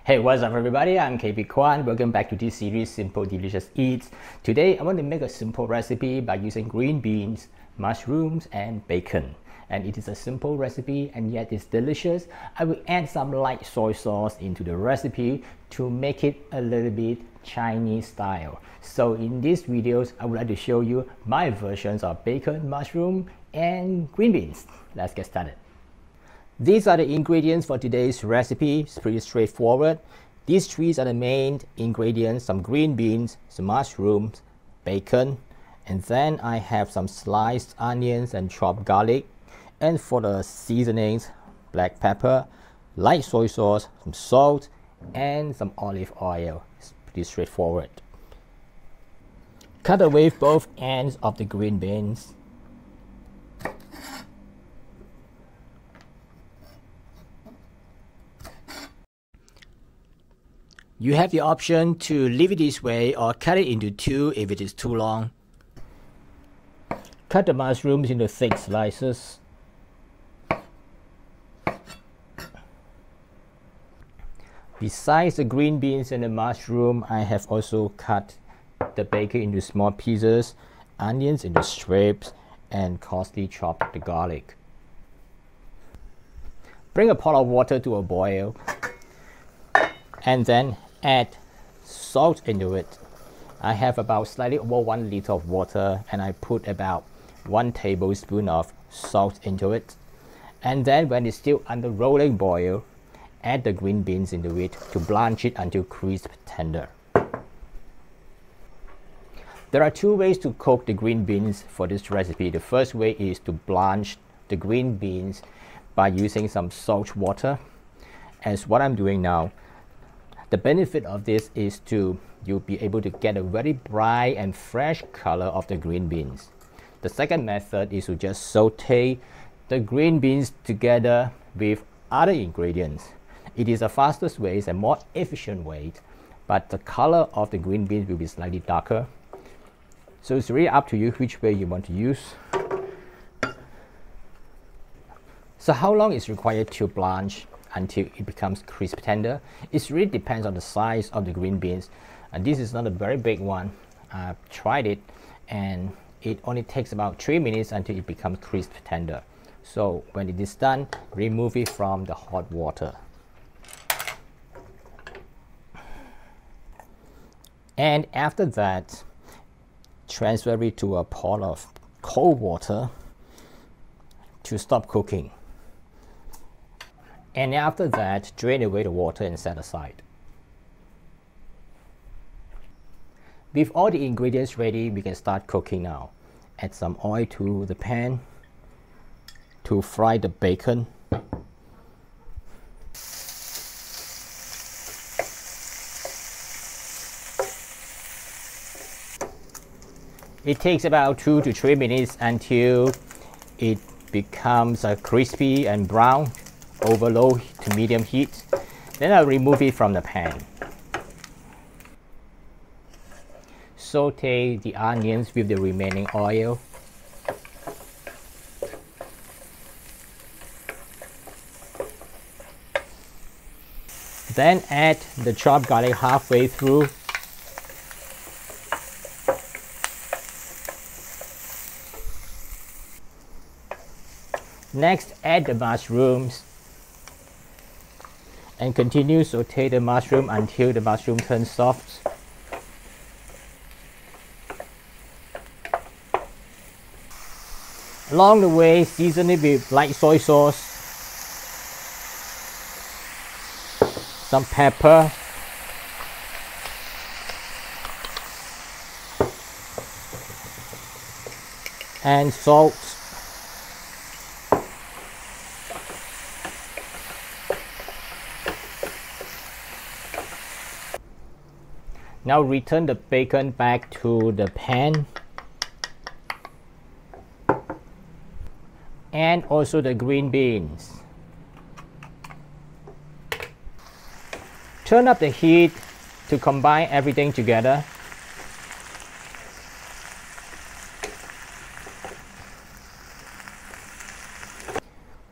Hey, what's up everybody? I'm KP Kwan. Welcome back to this series, Simple Delicious Eats. Today I want to make a simple recipe by using green beans, mushrooms and bacon. And it is a simple recipe and yet it's delicious. I will add some light soy sauce into the recipe to make it a little bit Chinese style. So in these videos, I would like to show you my versions of bacon, mushroom and green beans. Let's get started. These are the ingredients for today's recipe. It's pretty straightforward. These three are the main ingredients: some green beans, some mushrooms, bacon, and then I have some sliced onions and chopped garlic. And for the seasonings, black pepper, light soy sauce, some salt, and some olive oil. It's pretty straightforward. Cut away both ends of the green beans. You have the option to leave it this way or cut it into two if it is too long. Cut the mushrooms into thick slices. Besides the green beans and the mushroom, I have also cut the bacon into small pieces, onions into strips, and coarsely chopped the garlic. Bring a pot of water to a boil and then add salt into it. I have about slightly over 1 liter of water and I put about 1 tablespoon of salt into it. And then when it's still under rolling boil, add the green beans into it to blanch it until crisp tender. There are two ways to cook the green beans for this recipe. The first way is to blanch the green beans by using some salt water, as what I'm doing now. The benefit of this is you'll be able to get a very bright and fresh color of the green beans. The second method is to just saute the green beans together with other ingredients. It is the fastest way and more efficient way, but the color of the green beans will be slightly darker. So it's really up to you which way you want to use. So how long is required to blanch until it becomes crisp tender? It really depends on the size of the green beans, and this is not a very big one. I've tried it and it only takes about 3 minutes until it becomes crisp tender. So when it is done, remove it from the hot water. And after that, transfer it to a pot of cold water to stop cooking. And after that, drain away the water and set aside. With all the ingredients ready, we can start cooking now. Add some oil to the pan to fry the bacon. It takes about 2 to 3 minutes until it becomes crispy and brown over low to medium heat. Then I'll remove it from the pan. Saute the onions with the remaining oil. Then add the chopped garlic halfway through. Next, add the mushrooms and continue saute the mushroom until the mushroom turns soft. Along the way, season it with light soy sauce, some pepper, and salt. Now return the bacon back to the pan and also the green beans. Turn up the heat to combine everything together.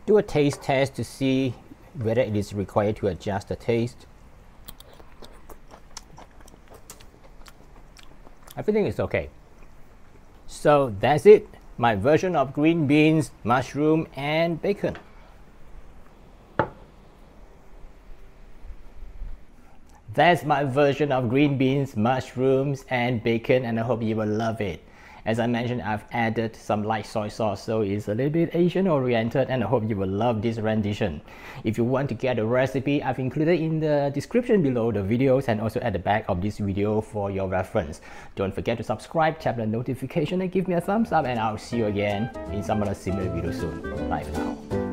Do a taste test to see whether it is required to adjust the taste. Everything is okay. So that's it, my version of green beans, mushroom, and bacon. That's my version of green beans, mushrooms, and bacon, and I hope you will love it. As I mentioned, I've added some light soy sauce, so it's a little bit Asian oriented, and I hope you will love this rendition. If you want to get a recipe, I've included in the description below the videos and also at the back of this video for your reference. Don't forget to subscribe, tap the notification, and give me a thumbs up, and I'll see you again in some other similar video soon. Bye for now.